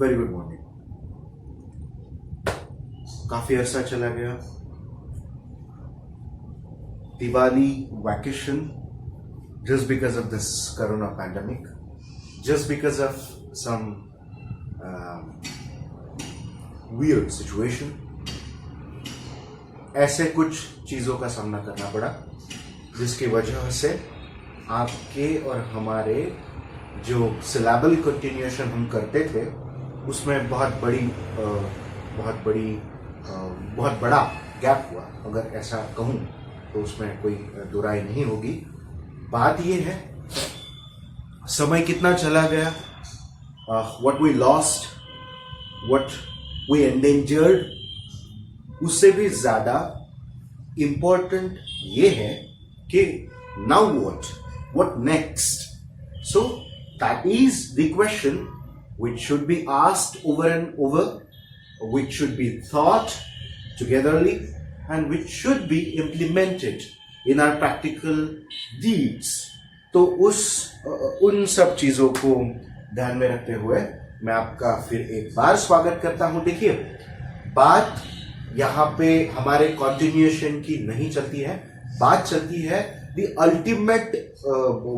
Very good morning. काफी अरसा चला गया। Diwali vacation, just because of this corona pandemic, just because of some weird situation, ऐसे कुछ चीजों का सामना करना पड़ा जिसकी वजह से आपके और हमारे जो सिलेबल कंटिन्यूएशन हम करते थे उसमें बहुत बड़ा गैप हुआ। अगर ऐसा कहूँ तो उसमें कोई दुराई नहीं होगी। बात ये है समय कितना चला गया, what we lost, what we endangered, उससे भी ज्यादा इंपॉर्टेंट ये है कि now what next. So that is the question which should be asked over and over, which should be thought togetherly, and which should be implemented in our practical deeds. तो उन सब चीजों को ध्यान में रखते हुए मैं आपका फिर एक बार स्वागत करता हूं। देखिए, बात यहाँ पे हमारे कंटिन्यूएशन की नहीं चलती है, बात चलती है the ultimate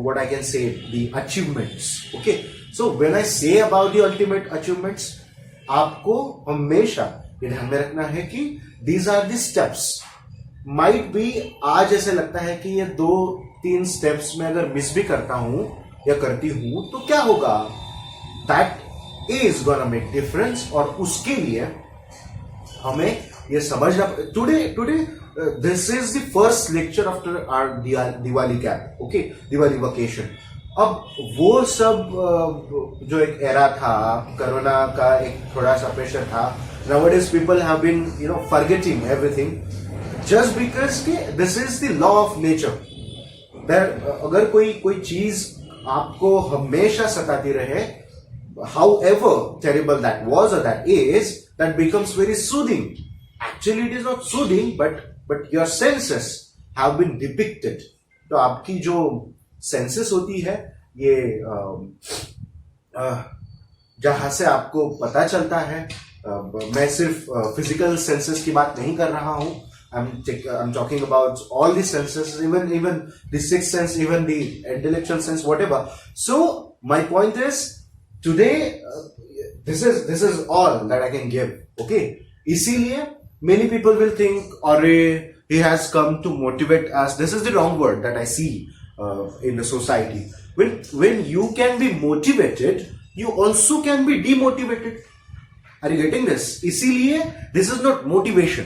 what I can say, the achievements. Okay, so when I say about the ultimate achievements, आपको हमेशा ये ध्यान में रखना है कि these are the steps. Might be आज ऐसे लगता है कि ये 2-3 steps में अगर मिस भी करता हूं या करती हूं तो क्या होगा, that is gonna make difference। और उसके लिए हमें ये समझना today this is the first lecture after our Diwali gap, okay, Diwali vacation। अब वो सब जो एक एरा था, कोरोना का एक थोड़ा सा प्रेशर था, nowadays people have been forgetting everything just because कि this is the law of nature। अगर कोई चीज आपको हमेशा सताती रहे, however terrible that was or that is, that becomes very soothing। Actually it is not soothing, but your senses have been depicted। तो आपकी जो सेंसेस होती है, ये जहां से आपको पता चलता है, मैं सिर्फ फिजिकल सेंसेस की बात नहीं कर रहा हूं, I'm talking about all the senses, even the sixth sense, even the intellectual sense, whatever। So my point is today this is all that I can give, okay। इसीलिए many people will think, or he has come to motivate us। This is the wrong word that I see in the society। When you can be motivated, you also can be demotivated। Are you getting this? इसीलिए this is not motivation,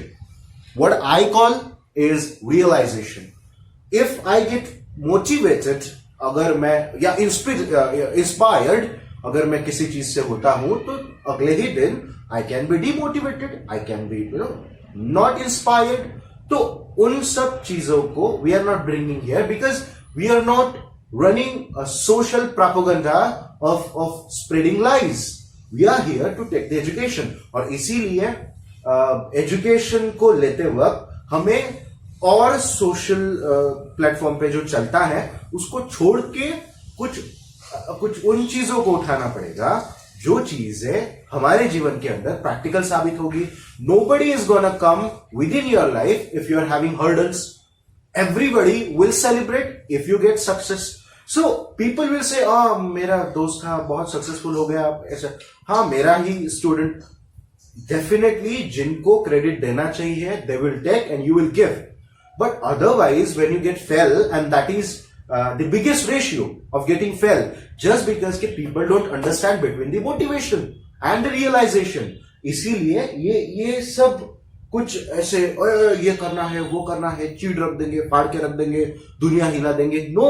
what I call is realization। If I get motivated, अगर मैं या inspired अगर मैं किसी चीज से होता हूं तो अगले ही दिन I can be demotivated, I can be not inspired। तो उन सब चीजों को we are not bringing here because we are not running a social propaganda of spreading lies। We are here to take the education। और इसीलिए education को लेते वक्त हमें और सोशल प्लेटफॉर्म पे जो चलता है उसको छोड़ के कुछ उन चीजों को उठाना पड़ेगा जो चीजें हमारे जीवन के अंदर प्रैक्टिकल साबित होगी। Nobody is gonna come within your life if you are having hurdles। Everybody will celebrate if you get success। So people will say, मेरा दोस्त था बहुत सक्सेसफुल हो गया, ऐसा। हाँ, मेरा ही स्टूडेंट, डेफिनेटली जिनको क्रेडिट देना चाहिए they will take and you will give। But otherwise when you get fail, and that is the biggest ratio of getting fail, just because के people don't understand between the motivation and the realization। इसीलिए ये सब कुछ ऐसे ये करना है, वो करना है, चीड़ रख देंगे, फाड़ के रख देंगे, दुनिया हिला देंगे। No,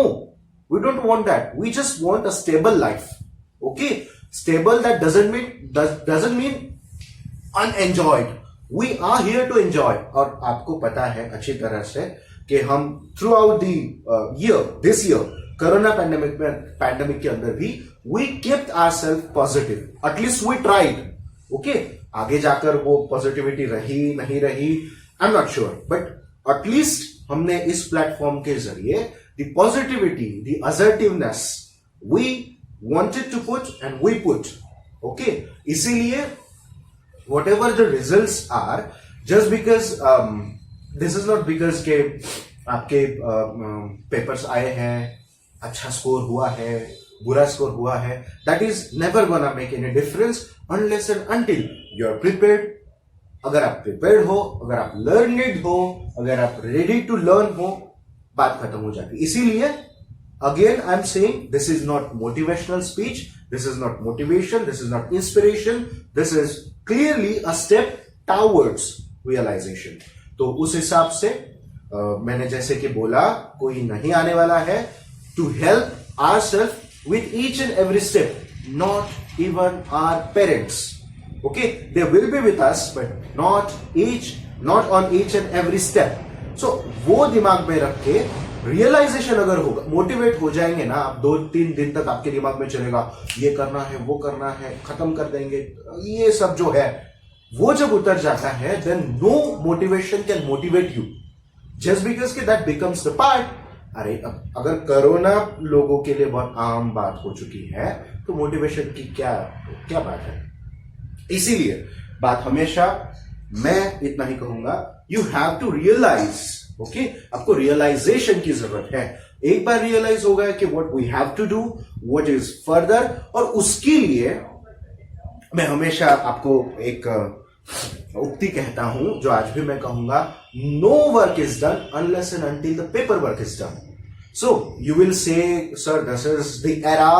we don't want that। We just want a stable life, okay। Stable that doesn't mean unenjoyed। We are here to enjoy। और आपको पता है अच्छी तरह से कि हम throughout this year corona pandemic के अंदर भी we kept ourselves positive. At least we tried, okay. आगे जाकर वो पॉजिटिविटी रही नहीं रही, I am not sure, but at least हमने इस प्लेटफॉर्म के जरिए the positivity, the assertiveness we wanted to put and we put okay, इसीलिए whatever the results are, just because this is not because के आपके पेपर्स आए हैं, अच्छा स्कोर हुआ है, बुरा स्कोर हुआ है, that is never gonna make any difference unless and until you are prepared. अगर आप prepared हो, अगर आप learned हो, अगर आप ready to learn हो, बात खत्म हो जाती। इसीलिए again I am saying this is not motivational speech, this is not motivation, this is not inspiration, this is clearly a step towards realization. तो उस हिसाब से मैंने जैसे कि बोला, कोई नहीं आने वाला है to help ourselves with each and every step, not even our parents. Okay, they will be with us but not on each and every step. So वो दिमाग में रख के रियलाइजेशन अगर होगा, मोटिवेट हो जाएंगे ना आप, 2-3 दिन तक आपके दिमाग में चलेगा ये करना है, वो करना है, खत्म कर देंगे, ये सब जो है वो जब उतर जाता है, then no motivation can motivate you, just because के दैट बिकम्स द पार्ट। अरे अगर कोरोना लोगों के लिए बहुत आम बात हो चुकी है तो मोटिवेशन की क्या बात है। इसीलिए बात हमेशा मैं इतना ही कहूंगा, you have to realize. Okay, आपको रियलाइजेशन की जरूरत है। एक बार रियलाइज हो गया कि what we have to do, what is further, और उसके लिए मैं हमेशा आपको एक उक्ति कहता हूं जो आज भी मैं कहूंगा, no work is done unless and until the paper work is done. So you will say sir this is the era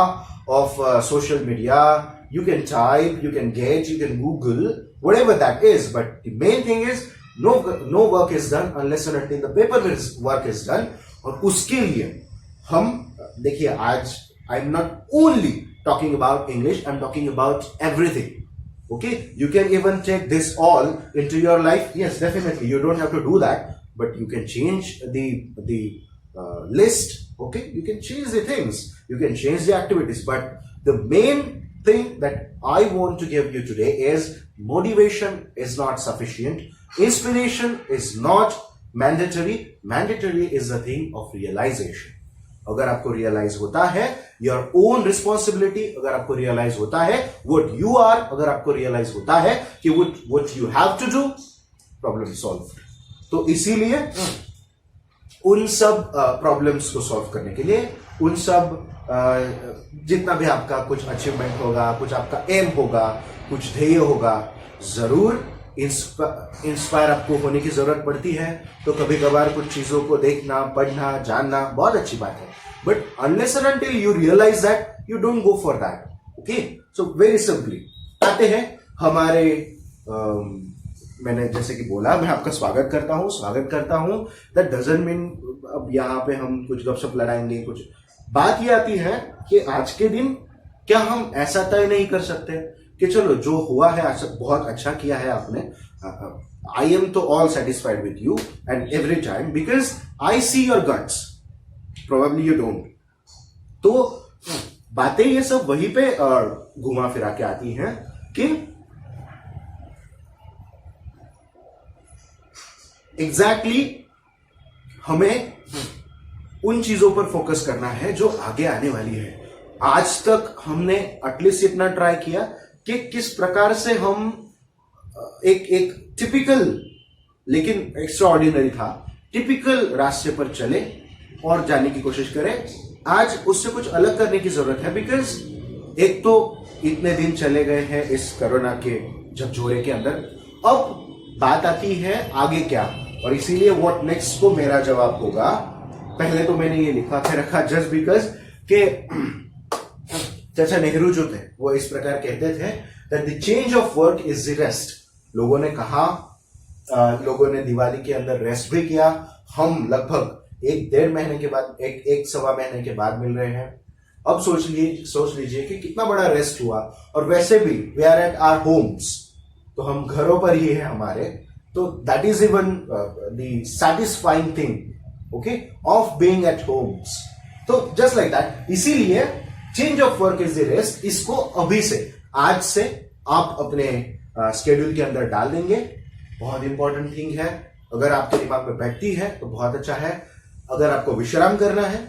of social media, you can type, you can get, you can Google, whatever that is, but the main thing is no work is done unless and until the paper work is done. और उसके लिए हम देखिए, आज I'm not only talking about English, I'm talking about everything. Okay, you can even take this all into your life. Yes, definitely, you don't have to do that, but you can change the list. Okay, you can change the things, you can change the activities, but the main thing that I want to give you today is motivation is not sufficient. Inspiration is not mandatory. Mandatory is a thing of realization. अगर आपको realize होता है your own responsibility, अगर आपको realize होता है what you are, अगर आपको realize होता है कि what you have to do, problem solved. तो इसीलिए उन सब प्रॉब्लम्स को सॉल्व करने के लिए, उन सब जितना भी आपका कुछ अचीवमेंट होगा, कुछ आपका एम होगा, कुछ ध्येय होगा, जरूर इंस्पायर आपको होने की जरूरत पड़ती है। तो कभी कभार कुछ चीजों को देखना, पढ़ना, जानना बहुत अच्छी बात है, but unless and until you realize that, you don't go for that. Okay, so very simply आते हैं हमारे मैंने जैसे कि बोला, मैं आपका स्वागत करता हूं। दैट डजंट मीन अब यहाँ पे हम कुछ गपशप लड़ाएंगे, कुछ बात ये आती है कि आज के दिन क्या हम ऐसा तय नहीं कर सकते कि चलो जो हुआ है आज बहुत अच्छा किया है आपने, आई एम तो all satisfied with you and every time because I see your guts, probably you don't. तो बातें ये सब वहीं पे घुमा फिरा के आती हैं कि एग्जैक्टली हमें उन चीजों पर फोकस करना है जो आगे आने वाली है। आज तक हमने एटलीस्ट इतना ट्राई किया कि किस प्रकार से हम एक टिपिकल लेकिन एक्स्ट्रा ऑर्डिनरी था, टिपिकल रास्ते पर चले और जाने की कोशिश करें। आज उससे कुछ अलग करने की जरूरत है, बिकॉज एक तो इतने दिन चले गए हैं इस कोरोना के झकझोरे के अंदर, अब बात आती है आगे क्या। और इसीलिए व्हाट नेक्स्ट को मेरा जवाब होगा, पहले तो मैंने ये लिखा के रखा जस्ट बिकॉज के चाचा नेहरू जो थे वो इस प्रकार कहते थे that the change of work is the rest. लोगों ने कहा, लोगों ने दिवाली के अंदर रेस्ट भी किया, हम लगभग 1-1.5 महीने के बाद, 1-1.25 महीने के बाद मिल रहे हैं। अब सोच लीजिए कि कितना बड़ा रेस्ट हुआ। और वैसे भी we are at our homes, तो हम घरों पर ही है हमारे, तो that is even the satisfying thing okay of being at homes. तो जस्ट लाइक दैट, इसीलिए change of work is the rest, इसको अभी से, आज से आप अपने शेड्यूल के अंदर डाल देंगे। बहुत इंपॉर्टेंट थिंग है, अगर आपके दिमाग में बैठती है तो बहुत अच्छा है। अगर आपको विश्राम करना है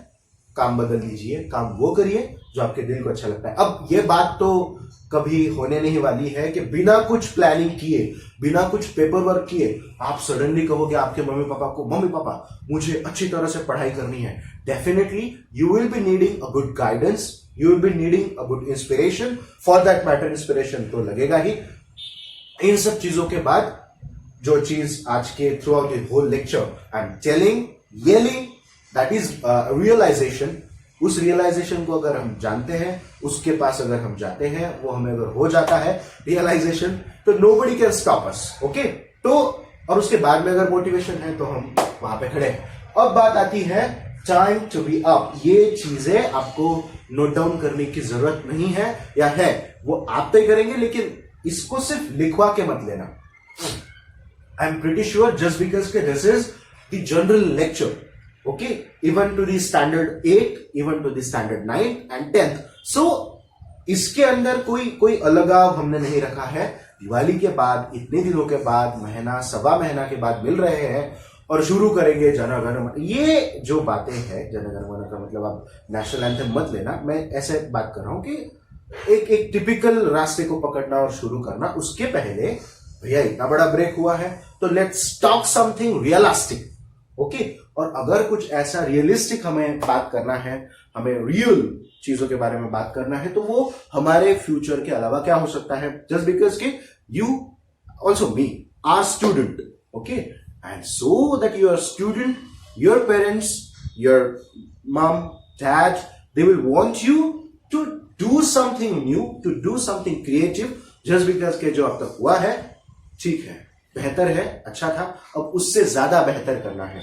काम बदल दीजिए, काम वो करिए जो आपके दिल को अच्छा लगता है। अब ये बात तो कभी होने नहीं वाली है कि बिना कुछ प्लानिंग किए, बिना कुछ पेपर वर्क किए आप सडनली कहोगे आपके मम्मी पापा को, मम्मी पापा मुझे अच्छी तरह से पढ़ाई करनी है। Definitely you will be needing a good guidance, you will be needing a good inspiration, for that matter inspiration तो लगेगा ही। इन सब चीजों के बाद जो चीज आज के throughout the whole lecture I am telling, yelling, that is realization. उस रियलाइजेशन को अगर हम जानते हैं, उसके पास अगर हम जाते हैं, वो हमें अगर हो जाता है रियलाइजेशन, तो nobody can stop us. Okay, तो और उसके बाद में अगर मोटिवेशन है तो हम वहां पे खड़े हैं। अब बात आती है टाइम टू बी अप। ये चीजें आपको नोट डाउन करने की जरूरत नहीं है, या है वो आप तय करेंगे, लेकिन इसको सिर्फ लिखवा के मत लेना। I am pretty sure just because के this is the general lecture, okay, even to the standard 8, even to the standard 9 and 10th. So इसके अंदर कोई अलगाव हमने नहीं रखा है। दिवाली के बाद, इतने दिनों के बाद, महीना सवा महीना के बाद मिल रहे हैं और शुरू करेंगे जन गण मन। ये जो बातें हैं, जन गण मन का मतलब आप नेशनल एंथम मत लेना, मैं ऐसे बात कर रहा हूं कि एक टिपिकल रास्ते को पकड़ना और शुरू करना। उसके पहले भैया इतना बड़ा ब्रेक हुआ है तो let's talk something realistic. Okay, और अगर कुछ ऐसा रियलिस्टिक हमें बात करना है, हमें रियल चीजों के बारे में बात करना है, तो वो हमारे फ्यूचर के अलावा क्या हो सकता है? जस्ट बिकॉज के you also me are student, okay, and so that you are student, your parents, your mom, dad, they will want you to do something new, to do something creative. Just because के जो अब तक हुआ है ठीक है, बेहतर है, अच्छा था, अब उससे ज्यादा बेहतर करना है।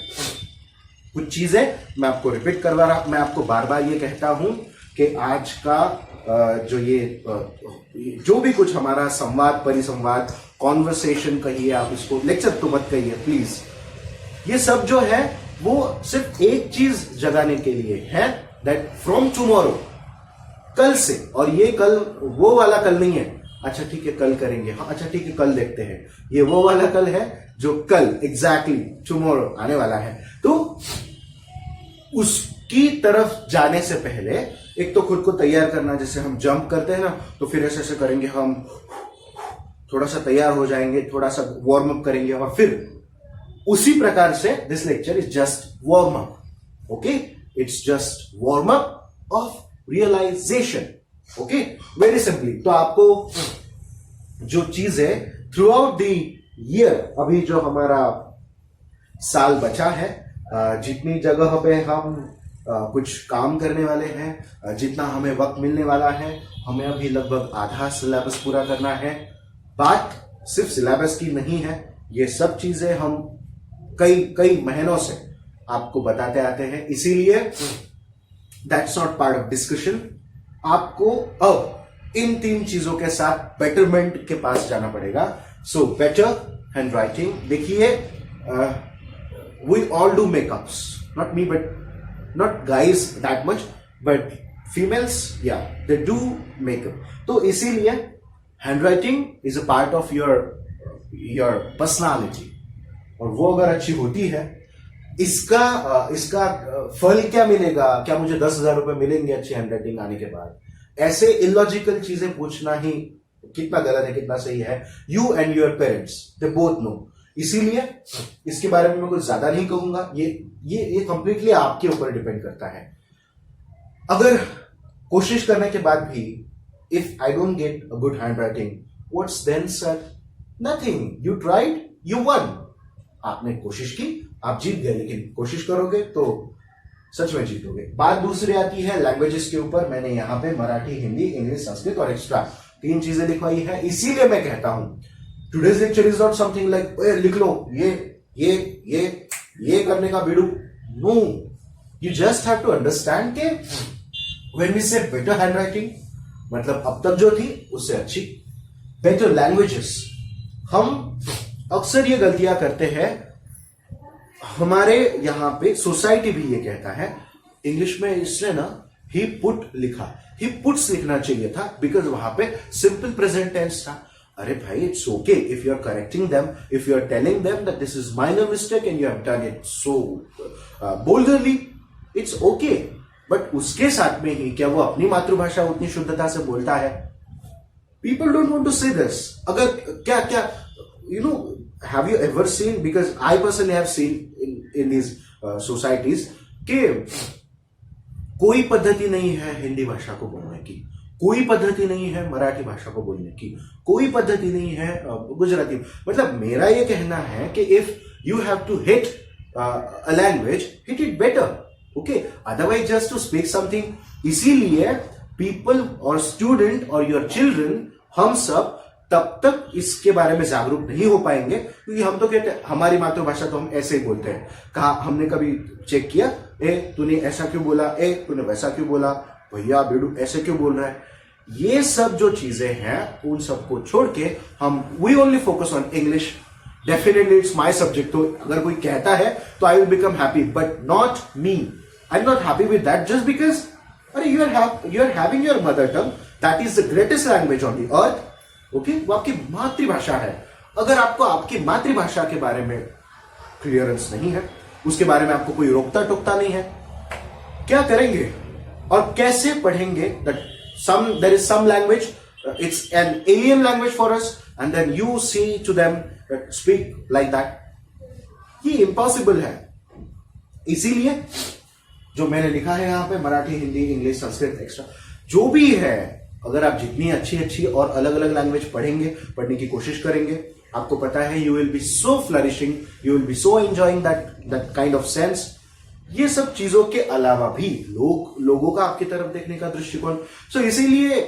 कुछ चीजें मैं आपको रिपीट करवा रहा, मैं आपको बार बार ये कहता हूं कि आज का जो भी कुछ हमारा संवाद, परिसंवाद, कॉन्वर्सेशन कहिए आप इसको, लेक्चर तो मत कहिए प्लीज, ये सब जो है वो सिर्फ एक चीज जगाने के लिए है, दैट फ्रॉम टुमारो, कल से। और ये कल वो वाला कल नहीं है, अच्छा ठीक है कल करेंगे, हाँ अच्छा ठीक है कल देखते हैं, ये वो वाला कल है जो कल एग्जैक्टली टुमारो आने वाला है। तो उसकी तरफ जाने से पहले एक तो खुद को तैयार करना, जैसे हम जंप करते हैं ना, तो फिर ऐसे ऐसे करेंगे, हम थोड़ा सा तैयार हो जाएंगे, थोड़ा सा वार्म अप करेंगे, और फिर उसी प्रकार से this lecture is just warm up, okay, it's just warm up of realization, okay, very simply. तो आपको जो चीज है थ्रू आउट द ईयर, अभी जो हमारा साल बचा है, जितनी जगह पे हम कुछ काम करने वाले हैं, जितना हमें वक्त मिलने वाला है, हमें अभी लगभग आधा सिलेबस पूरा करना है। बात सिर्फ सिलेबस की नहीं है, ये सब चीजें हम कई महीनों से आपको बताते आते हैं, इसीलिए that's not part of discussion. आपको अब इन 3 चीजों के साथ बेटरमेंट के पास जाना पड़ेगा। सो बेटर हैंड राइटिंग, देखिए we all do makeups, not me but not guys that much, but females या दे डू मेकअप। तो इसीलिए hand writing is a part of your personality, और वो अगर अच्छी होती है, इसका फल क्या मिलेगा? क्या मुझे 10,000 रुपए मिलेंगे अच्छी हैंडराइटिंग आने के बाद? ऐसे इलॉजिकल चीजें पूछना ही कितना गलत है, कितना सही है। You and your parents they both know, इसीलिए इसके बारे में मैं कुछ ज्यादा नहीं कहूंगा। ये कंप्लीटली आपके ऊपर डिपेंड करता है। अगर कोशिश करने के बाद भी if I don't get a good hand writing, what's then sir? Nothing, you tried, you won. आपने कोशिश की, आप जीत गए, लेकिन कोशिश करोगे तो सच में जीतोगे। बात दूसरी आती है लैंग्वेजेस के ऊपर। मैंने यहां पे मराठी, हिंदी, इंग्लिश, संस्कृत और एक्स्ट्रा 3 चीजें लिखवाई है, इसीलिए मैं कहता हूं today's lecture is not something like लिख लो ये करने का बीड़ू। No, you just have to understand के when we say better hand writing, मतलब अब तक जो थी उससे अच्छी। बेटर लैंग्वेजेस, हम अक्सर ये गलतियां करते हैं। हमारे यहां पे सोसाइटी भी ये कहता है, इंग्लिश में इसने ना ही पुट लिखा, ही पुट्स लिखना चाहिए था, बिकॉज वहां पे सिंपल प्रेजेंट टेंस था। अरे भाई, it's okay if you are correcting them, if you are telling them that this is minor mistake and you have done it so boldly, it's okay. But उसके साथ में ही क्या वो अपनी मातृभाषा उतनी शुद्धता से बोलता है? पीपल डोंट वांट टू से दिस. अगर क्या क्या you know, have you ever seen, because I personally have seen in these societies कि कोई पद्धति नहीं है हिंदी भाषा को बोलने की, कोई पद्धति नहीं है मराठी भाषा को बोलने की, कोई पद्धति नहीं है गुजराती. मतलब मेरा ये कहना है कि if you have to hit a language, hit it better. Okay, otherwise just to speak something. इसीलिए पीपल और स्टूडेंट और योर चिल्ड्रन, हम सब तब तक इसके बारे में जागरूक नहीं हो पाएंगे, क्योंकि हम तो कहते हैं हमारी मातृभाषा तो हम ऐसे ही बोलते हैं. कहा हमने कभी चेक किया, ए तूने ऐसा क्यों बोला, ए तूने वैसा क्यों बोला, भैया बेडू ऐसे क्यों बोल रहा है? ये सब जो चीजें हैं उन सबको छोड़ के हम we only focus on English. Definitely it's my subject, तो अगर कोई कहता है तो I will become happy, but not me. I am not happy with that just because अरे you are having your mother tongue, that is the greatest language on the earth. Okay, वो आपकी मातृभाषा है. अगर आपको आपकी मातृभाषा के बारे में क्लियरेंस नहीं है, उसके बारे में आपको कोई रोकता टोकता नहीं है, क्या करेंगे और कैसे पढ़ेंगे? There is some language, it's an alien language for us, and then you see to them speak like that. ये impossible है. इसीलिए जो मैंने लिखा है यहाँ पे, मराठी, हिंदी, इंग्लिश, संस्कृत एक्स्ट्रा, जो भी है, अगर आप जितनी अच्छी और अलग अलग लैंग्वेज पढ़ने की कोशिश करेंगे, आपको पता है you will B so flourishing, you will B so enjoying that kind of sense. ये सब चीजों के अलावा भी लोगों का आपकी तरफ देखने का दृष्टिकोण. सो इसीलिए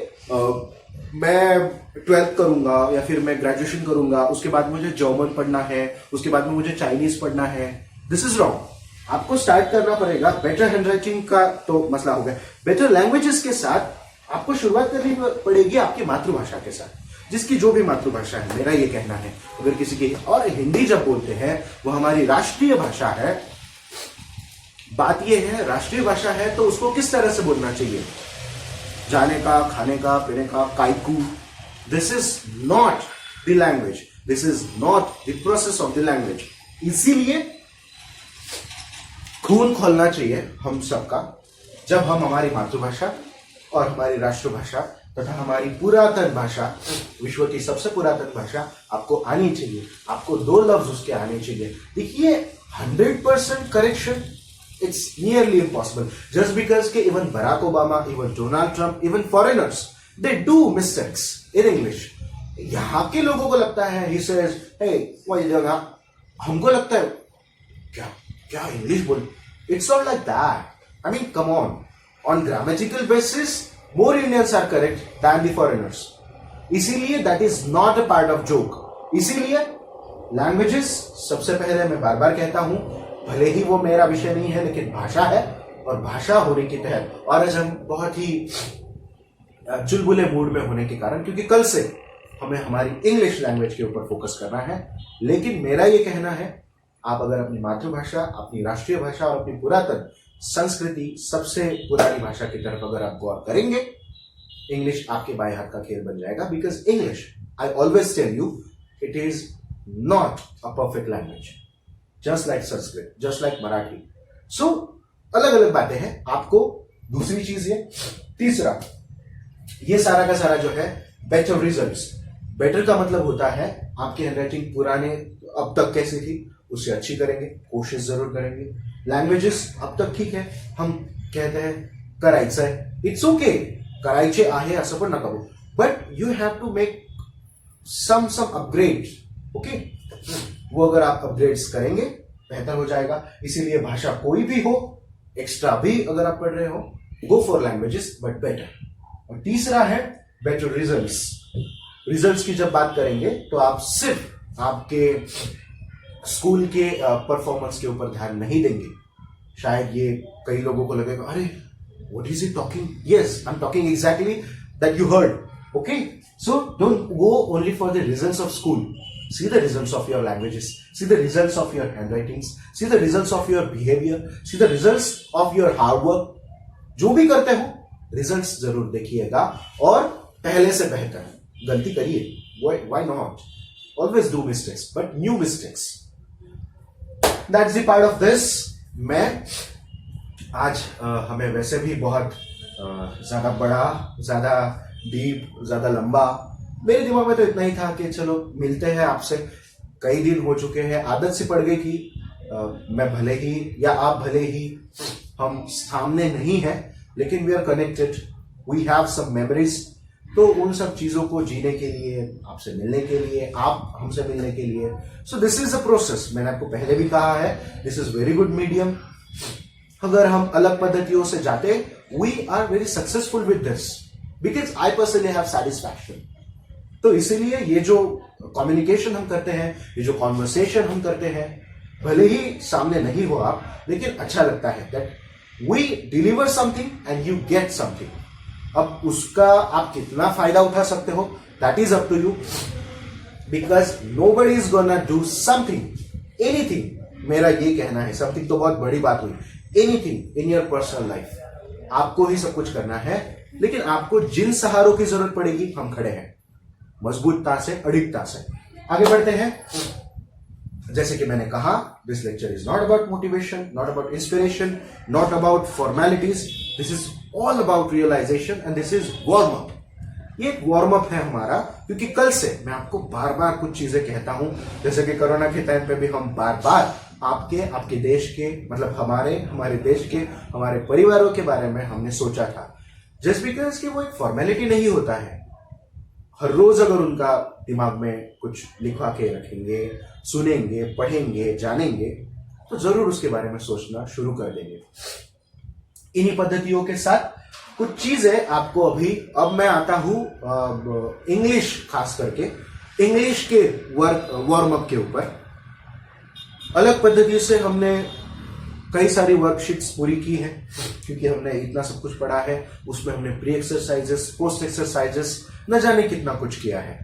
मैं 12th करूंगा या फिर मैं ग्रेजुएशन करूंगा, उसके बाद मुझे जर्मन पढ़ना है, उसके बाद में मुझे चाइनीज पढ़ना है. This is wrong. आपको स्टार्ट करना पड़ेगा. बेटर हैंडराइटिंग का तो मसला हो गया, बेटर लैंग्वेजेस के साथ आपको शुरुआत करनी पड़ेगी आपकी मातृभाषा के साथ, जिसकी जो भी मातृभाषा है. मेरा ये कहना है, अगर किसी की, और हिंदी जब बोलते हैं वो हमारी राष्ट्रीय भाषा है. बात यह है, राष्ट्रीय भाषा है तो उसको किस तरह से बोलना चाहिए? जाने का, खाने का, पीने का, काइकू. This is not the language, this is not the process of the language. इसीलिए खून खोलना चाहिए हम सबका, जब हम हमारी मातृभाषा और हमारी राष्ट्रभाषा तथा हमारी पुरातन भाषा, विश्व की सबसे पुरातन भाषा आपको आनी चाहिए. आपको 2 लफ्ज उसके आने चाहिए. देखिए 100% correction, it's nearly impossible, just because के even Barack Obama, even Donald Trump, even foreigners, they do mistakes in English. यहाँ के लोगों को लगता है he says, hey, what you doing? हमको लगता है क्या इंग्लिश बोल. It's not like that. I mean, come on grammatical basis, more Indians are correct than the foreigners. इसीलिए that is not a part of joke. इसीलिए languages, सबसे पहले मैं बार बार कहता हूं, भले ही वो मेरा विषय नहीं है, लेकिन भाषा है, और भाषा होने के तहत, और आज हम बहुत ही चुलबुले मूड में होने के कारण, क्योंकि कल से हमें हमारी इंग्लिश लैंग्वेज के ऊपर फोकस करना है. लेकिन मेरा ये कहना है, आप अगर अपनी मातृभाषा, अपनी राष्ट्रीय भाषा और अपनी पुरातन संस्कृति, सबसे पुरानी भाषा की तरफ अगर आप गौर करेंगे, इंग्लिश आपके बाएं हाथ का खेल बन जाएगा. Because English, I always tell you, it is not a perfect language, just like Sanskrit, just like Marathi. So अलग अलग बातें हैं. आपको दूसरी चीज ये, तीसरा, ये सारा का सारा जो है बेटर रिजल्ट्स. बेटर का मतलब होता है आपकी हैंडराइटिंग पुराने अब तक कैसी थी उससे अच्छी करेंगे, कोशिश जरूर करेंगे. लैंग्वेजेस अब तक ठीक है, हम कहते हैं करायचं है, इट्स ओके, करायचे आहे असं पण नका बोलू, but you have to make some upgrade. Okay, वो अगर आप अपग्रेड्स करेंगे बेहतर हो जाएगा. इसीलिए भाषा कोई भी हो, एक्स्ट्रा भी अगर आप पढ़ रहे हो, go for languages but better. और तीसरा है बेटर रिजल्ट्स. रिजल्ट्स की जब बात करेंगे तो आप सिर्फ आपके स्कूल के परफॉर्मेंस के ऊपर ध्यान नहीं देंगे. शायद ये कई लोगों को लगेगा, अरे what is he talking. Yes, I am talking exactly that you heard. Okay, so don't go only for the results of school. See the results of your languages, see the results of your handwritings, see the results of your behavior, see the results of your hard work. जो भी करते हो, results जरूर देखिएगा, और पहले से बेहतर. गलती करिए, why not? Always do mistakes, but new mistakes. That's the part of this. मैं आज हमें वैसे भी बहुत ज्यादा बड़ा, ज्यादा डीप, ज्यादा लंबा, मेरे दिमाग में तो इतना ही था कि चलो मिलते हैं आपसे। कई दिन हो चुके हैं, आदत सी पड़ गई कि मैं भले ही या आप भले ही हम सामने नहीं हैं, लेकिन we are connected, we have some memories. तो उन सब चीजों को जीने के लिए, आपसे मिलने के लिए, आप हमसे मिलने के लिए, so this is a process. मैंने आपको पहले भी कहा है, this is very good medium. अगर हम अलग पद्धतियों से जाते, we are very successful with this because I personally have satisfaction. तो इसीलिए ये जो कम्युनिकेशन हम करते हैं, ये जो कॉन्वर्सेशन हम करते हैं, भले ही सामने नहीं हो आप, लेकिन अच्छा लगता है that we deliver something and you get something. अब उसका आप कितना फायदा उठा सकते हो, that is up to you, because nobody is gonna do something, anything. मेरा ये कहना है, समथिंग तो बहुत बड़ी बात हुई, anything in your personal life, आपको ही सब कुछ करना है। लेकिन आपको जिन सहारों की जरूरत पड़ेगी, हम खड़े हैं मजबूतता से, अडिगता से। आगे बढ़ते हैं। जैसे कि मैंने कहा, this lecture is not about motivation, not about inspiration, not about formalities, this is all about realization and this is warm up. ये एक वार्म अप है हमारा, क्योंकि कल से मैं आपको बार बार कुछ चीजें कहता हूं, जैसे कि कोरोना के टाइम पे भी हम बार बार आपके देश के, मतलब हमारे देश के, हमारे परिवारों के बारे में हमने सोचा था। जस्ट बिकॉज कि वो एक फॉर्मेलिटी नहीं होता है। हर रोज अगर उनका दिमाग में कुछ लिखवा के रखेंगे, सुनेंगे, पढ़ेंगे, जानेंगे, तो जरूर उसके बारे में सोचना शुरू कर देंगे। इन्हीं पद्धतियों के साथ कुछ चीजें आपको अब मैं आता हूं इंग्लिश, खास करके इंग्लिश के वार्म अप के ऊपर। अलग पद्धति से हमने कई सारी वर्कशीट्स पूरी की है, क्योंकि हमने इतना सब कुछ पढ़ा है। उसमें हमने प्री एक्सरसाइजेस, पोस्ट एक्सरसाइजेस, न जाने कितना कुछ किया है।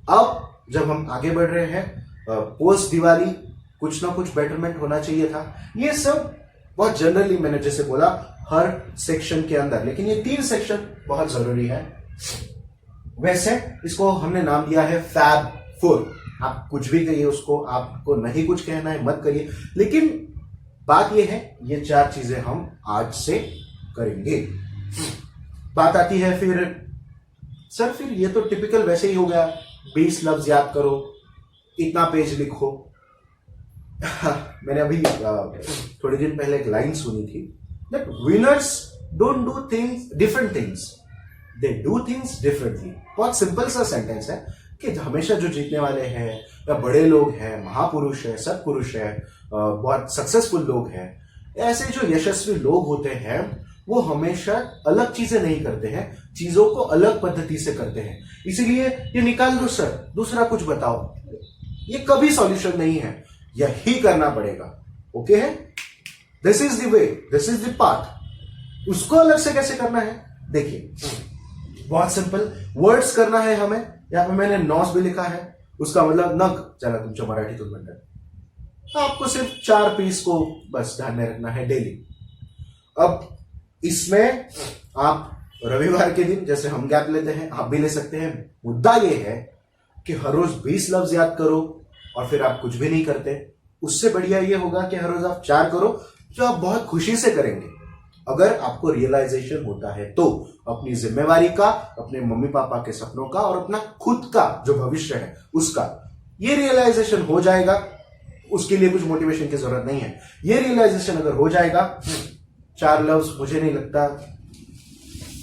अब जब हम आगे बढ़ रहे हैं, पोस्ट दिवाली कुछ ना कुछ बेटरमेंट होना चाहिए था। ये सब बहुत जनरली मैंने जैसे बोला हर सेक्शन के अंदर, लेकिन ये 3 सेक्शन बहुत जरूरी है। वैसे इसको हमने नाम दिया है फैब 4। आप कुछ भी कहिए उसको, आपको नहीं कुछ कहना है मत करिए, लेकिन बात यह है, ये 4 चीजें हम आज से करेंगे। बात आती है फिर, सर फिर ये तो टिपिकल वैसे ही हो गया, 20 लफ्ज याद करो, इतना पेज लिखो। मैंने अभी थोड़े दिन पहले एक लाइन सुनी थी, that winners don't do things different things, they do things differently. बहुत सिंपल सा सेंटेंस है कि हमेशा जो जीतने वाले हैं, या बड़े लोग हैं, महापुरुष है, सत्पुरुष है, बहुत सक्सेसफुल लोग हैं, ऐसे जो यशस्वी लोग होते हैं, वो हमेशा अलग चीजें नहीं करते हैं, चीजों को अलग पद्धति से करते हैं। इसीलिए ये निकाल दो सर, दूसरा कुछ बताओ, ये कभी सॉल्यूशन नहीं है, यही करना पड़ेगा। ओके है, this is the way, this is the path. उसको अलग से कैसे करना है, देखिए बहुत सिंपल, वर्ड्स करना है हमें। यहां पे मैंने नॉस भी लिखा है, उसका मतलब नग, चला तुमच्या मराठीतून म्हणतात। आपको सिर्फ 4 पीस को बस ध्यान में रखना है डेली। अब इसमें आप रविवार के दिन, जैसे हम गैप लेते हैं, आप भी ले सकते हैं। मुद्दा यह है कि हर रोज 20 लफ्ज याद करो और फिर आप कुछ भी नहीं करते। उससे बढ़िया यह होगा कि हर रोज आप 4 करो, जो आप बहुत खुशी से करेंगे। अगर आपको रियलाइजेशन होता है तो अपनी जिम्मेवारी का, अपने मम्मी पापा के सपनों का और अपना खुद का जो भविष्य है उसका, ये रियलाइजेशन हो जाएगा। उसके लिए कुछ मोटिवेशन की जरूरत नहीं है। ये रियलाइजेशन अगर हो जाएगा, 4 लफ्ज मुझे नहीं लगता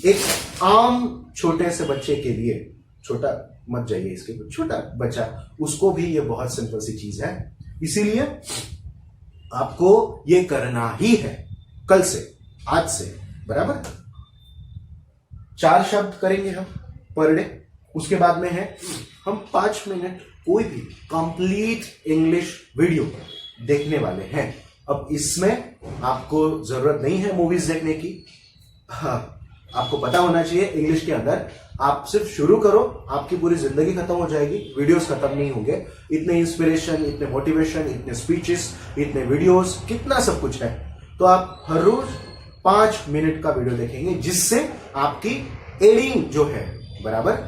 एक आम छोटे से बच्चे के लिए, छोटा मत जाइए इसके, छोटा बच्चा, उसको भी ये बहुत सिंपल सी चीज है। इसीलिए आपको ये करना ही है कल से, आज से, बराबर। 4 शब्द करेंगे हम पर डे। उसके बाद में है हम 5 मिनट कोई भी कंप्लीट इंग्लिश वीडियो देखने वाले हैं। अब इसमें आपको जरूरत नहीं है मूवीज देखने की। हाँ, आपको पता होना चाहिए इंग्लिश के अंदर आप सिर्फ शुरू करो, आपकी पूरी जिंदगी खत्म हो जाएगी, वीडियोस खत्म नहीं होंगे। इतने इंस्पिरेशन, इतने मोटिवेशन, इतने स्पीचेस, इतने वीडियोस, कितना सब कुछ है। तो आप हर रोज 5 मिनट का वीडियो देखेंगे, जिससे आपकी एडिंग जो है, बराबर,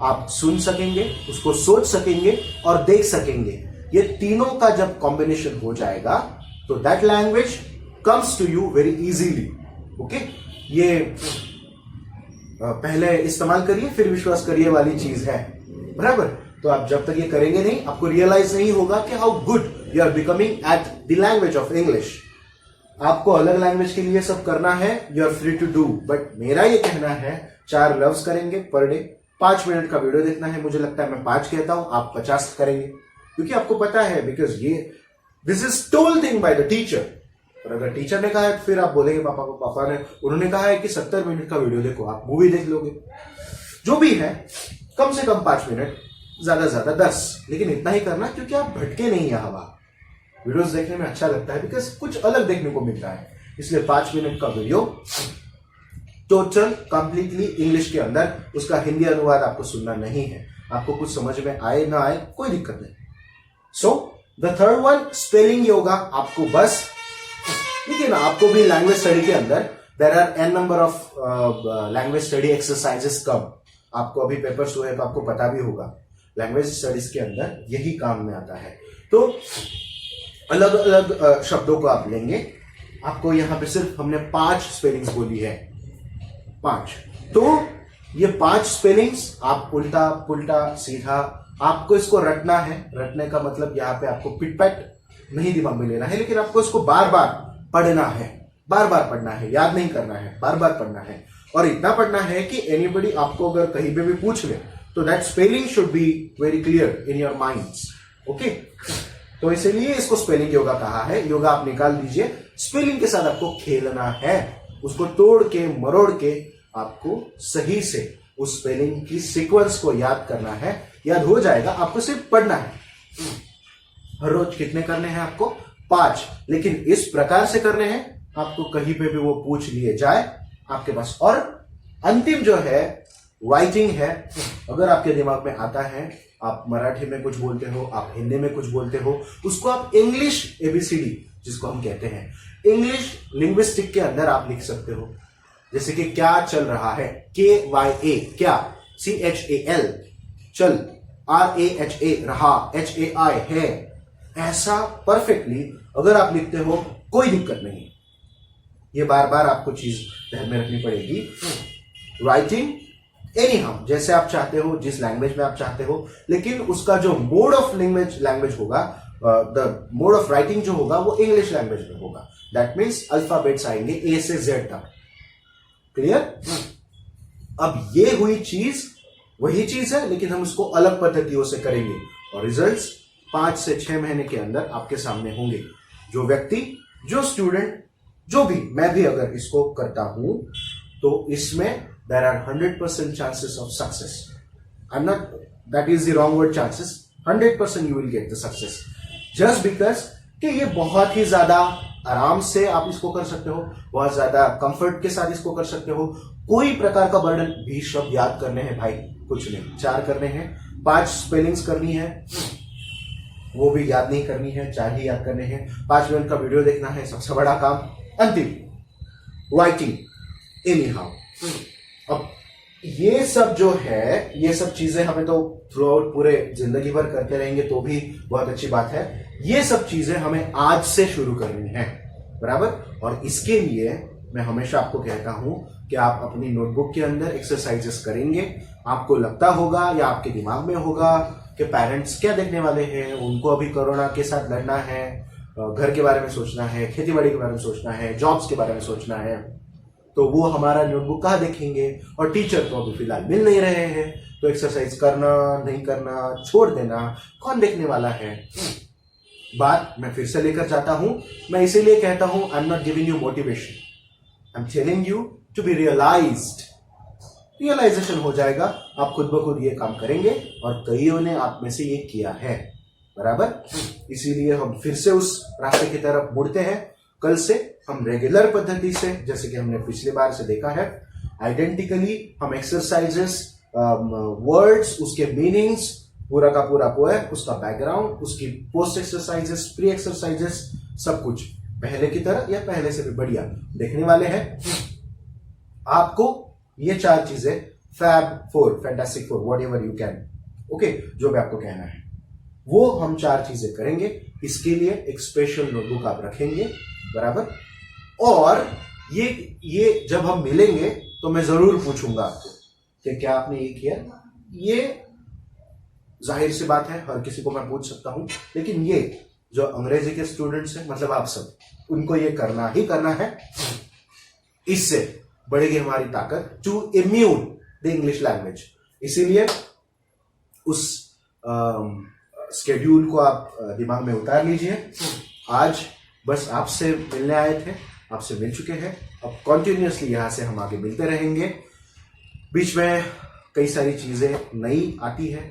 आप सुन सकेंगे, उसको सोच सकेंगे और देख सकेंगे। ये तीनों का जब कॉम्बिनेशन हो जाएगा तो that language comes to you very easily. Okay, ये पहले इस्तेमाल करिए फिर विश्वास करिए वाली चीज है, बराबर। तो आप जब तक ये करेंगे नहीं, आपको रियलाइज नहीं होगा कि how good you are becoming at the language of English. आपको अलग लैंग्वेज के लिए सब करना है, you are free to do, but मेरा ये कहना है 4 लफ्ज करेंगे पर डे, 5 मिनट का वीडियो देखना है। मुझे लगता है मैं 5 कहता हूं, आप 50 करेंगे, क्योंकि आपको पता है, बिकॉज ये this is told thing by the teacher. और अगर टीचर ने कहा है फिर आप बोलेंगे पापा को, पापा ने उन्होंने कहा है कि 70 मिनट का वीडियो देखो, आप मूवी देख लोगे। जो भी है, कम से कम 5 मिनट, ज्यादा से ज्यादा 10, लेकिन इतना ही करना क्योंकि आप भटके नहीं यहाँ वहां। वीडियोस देखने में अच्छा लगता है बिकॉज कुछ अलग देखने को मिलता है, इसलिए 5 मिनट का वीडियो टोटल कंप्लीटली इंग्लिश के अंदर, उसका हिंदी अनुवाद आपको सुनना नहीं है। आपको कुछ समझ में आए ना आए कोई दिक्कत नहीं। So the third one, spelling yoga. आपको बस, देखिए ना, आपको भी लैंग्वेज स्टडी के अंदर there are an number of language study exercises come. आपको अभी पेपर्स हुए तो आपको पता भी होगा, लैंग्वेज स्टडीज के अंदर यही काम में आता है। तो अलग अलग शब्दों को आप लेंगे, आपको यहां पे सिर्फ हमने 5 स्पेलिंग्स बोली है, 5। तो ये 5 स्पेलिंग्स आप उल्टा पुल्टा सीधा, आपको इसको रटना है। रटने का मतलब यहाँ पे आपको पिटपैट नहीं दिमाग में लेना है, लेकिन आपको इसको बार बार पढ़ना है, बार बार पढ़ना है, याद नहीं करना है, बार बार पढ़ना है। और इतना पढ़ना है कि एनीबडी आपको अगर कहीं पे भी पूछ ले तो that spelling should be very clear in your minds. Okay, तो इसीलिए इसको स्पेलिंग योगा कहा है। योगा आप निकाल दीजिए, स्पेलिंग के साथ आपको खेलना है, उसको तोड़ के मरोड़ के आपको सही से उस स्पेलिंग की सीक्वेंस को याद करना है। याद हो जाएगा, आपको सिर्फ पढ़ना है। हर रोज कितने करने हैं आपको? 5, लेकिन इस प्रकार से करने हैं आपको कहीं पे भी वो पूछ लिए जाए आपके पास। और अंतिम जो है राइटिंग है, अगर आपके दिमाग में आता है, आप मराठी में कुछ बोलते हो, आप हिंदी में कुछ बोलते हो, उसको आप इंग्लिश एबीसीडी जिसको हम कहते हैं, इंग्लिश लिंग्विस्टिक के अंदर आप लिख सकते हो। जैसे कि क्या चल रहा है, KYA क्या, CHAL चल, RAHA रहा, HAI है, ऐसा परफेक्टली अगर आप लिखते हो कोई दिक्कत नहीं। ये बार बार आपको चीज ध्यान में रखनी पड़ेगी। राइटिंग एनी हाउ, जैसे आप चाहते हो, जिस लैंग्वेज में आप चाहते हो, लेकिन उसका जो मोड ऑफ लैंग्वेज होगा, द मोड ऑफ राइटिंग जो होगा वो इंग्लिश लैंग्वेज में होगा। दैट मीन्स अल्फाबेट्स आएंगे A से Z तक। क्लियर? अब ये हुई चीज, वही चीज है, लेकिन हम उसको अलग पद्धतियों से करेंगे और रिजल्ट्स 5 से 6 महीने के अंदर आपके सामने होंगे। जो व्यक्ति, जो स्टूडेंट, जो भी, मैं भी अगर इसको करता हूं तो इसमें there are 100% chances of success. I'm not, that is the wrong word, chances. 100% you will get the success. Just because कि ये बहुत ही ज्यादा आराम से आप इसको कर सकते हो, बहुत ज्यादा कंफर्ट के साथ इसको कर सकते हो। कोई प्रकार का बर्डन, 20 शब्द याद करने हैं भाई, कुछ नहीं, 4 करने हैं, 5 स्पेलिंग्स करनी है, वो भी याद नहीं करनी है, 4 ही याद करने हैं, 5 मिनट का वीडियो देखना है, सबसे बड़ा काम। अंतिम राइटिंग एनी हाउ। अब ये सब जो है, ये सब चीजें हमें तो थ्रू आउट पूरे जिंदगी भर करते रहेंगे तो भी बहुत अच्छी बात है। ये सब चीजें हमें आज से शुरू करनी है, बराबर। और इसके लिए मैं हमेशा आपको कहता हूं कि आप अपनी नोटबुक के अंदर एक्सरसाइजेस करेंगे। आपको लगता होगा या आपके दिमाग में होगा कि पेरेंट्स क्या देखने वाले हैं, उनको अभी कोरोना के साथ लड़ना है, घर के बारे में सोचना है, खेती बाड़ी के बारे में सोचना है, जॉब्स के बारे में सोचना है, तो वो हमारा नोटबुक कहाँ देखेंगे। और टीचर तो अभी फिलहाल मिल नहीं रहे हैं, तो एक्सरसाइज करना नहीं करना, छोड़ देना, कौन देखने वाला है। बात मैं फिर से लेकर जाता हूं, मैं इसीलिए कहता हूं I am not giving you motivation, I am telling you to be realized. Realization हो जाएगा, आप खुद ब खुद ये काम करेंगे, और कईयों ने आप में से ये किया है, बराबर। इसीलिए हम फिर से उस रास्ते की तरफ मुड़ते हैं। कल से हम रेगुलर पद्धति से, जैसे कि हमने पिछले बार से देखा है, आइडेंटिकली हम एक्सरसाइजेस, वर्ड्स, उसके मीनिंग्स, पूरा का पूरा पोएम, उसका बैकग्राउंड, उसकी पोस्ट एक्सरसाइजेस, प्री एक्सरसाइजेस, सब कुछ पहले की तरह या पहले से भी बढ़िया देखने वाले हैं। आपको ये 4 चीजें, fab 4, fantastic 4, whatever you can, okay, जो भी आपको कहना है, वो हम 4 चीजें करेंगे। इसके लिए एक स्पेशल नोटबुक आप रखेंगे, बराबर। और ये जब हम मिलेंगे तो मैं जरूर पूछूंगा आपको कि क्या आपने ये किया। ये जाहिर सी बात है, हर किसी को मैं पूछ सकता हूं, लेकिन ये जो अंग्रेजी के स्टूडेंट्स हैं, मतलब आप सब, उनको ये करना ही करना है। इससे बढ़ेगी हमारी ताकत to immune the English language. इसीलिए उस स्केड्यूल को आप दिमाग में उतार लीजिए। आज बस आपसे मिलने आए थे, आपसे मिल चुके हैं, अब कॉन्टिन्यूसली यहां से हम आगे मिलते रहेंगे। बीच में कई सारी चीजें नई आती है।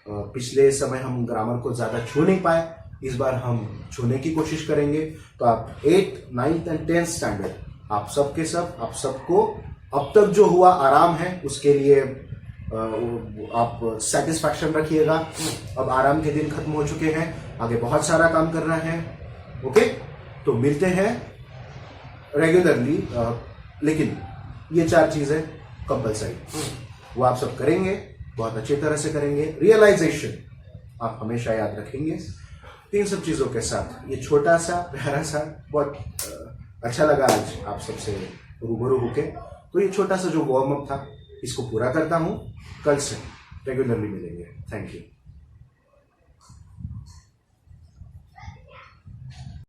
पिछले समय हम ग्रामर को ज्यादा छू नहीं पाए, इस बार हम छूने की कोशिश करेंगे। तो आप 8th, 9th and 10th standard आप सबको अब तक जो हुआ आराम है, उसके लिए आप सेटिस्फैक्शन रखिएगा। अब आराम के दिन खत्म हो चुके हैं, आगे बहुत सारा काम करना है। ओके, तो मिलते हैं रेगुलरली, लेकिन ये 4 चीजें कंपलसरी, वो आप सब करेंगे, बहुत अच्छी तरह से करेंगे। रियलाइजेशन आप हमेशा याद रखेंगे। 3 सब चीजों के साथ ये छोटा सा प्यारा सा, बहुत अच्छा लगा आज आप सबसे रूबरू होके। तो ये छोटा सा जो वार्म अप था, इसको पूरा करता हूं। कल से रेगुलरली मिलेंगे। Thank you.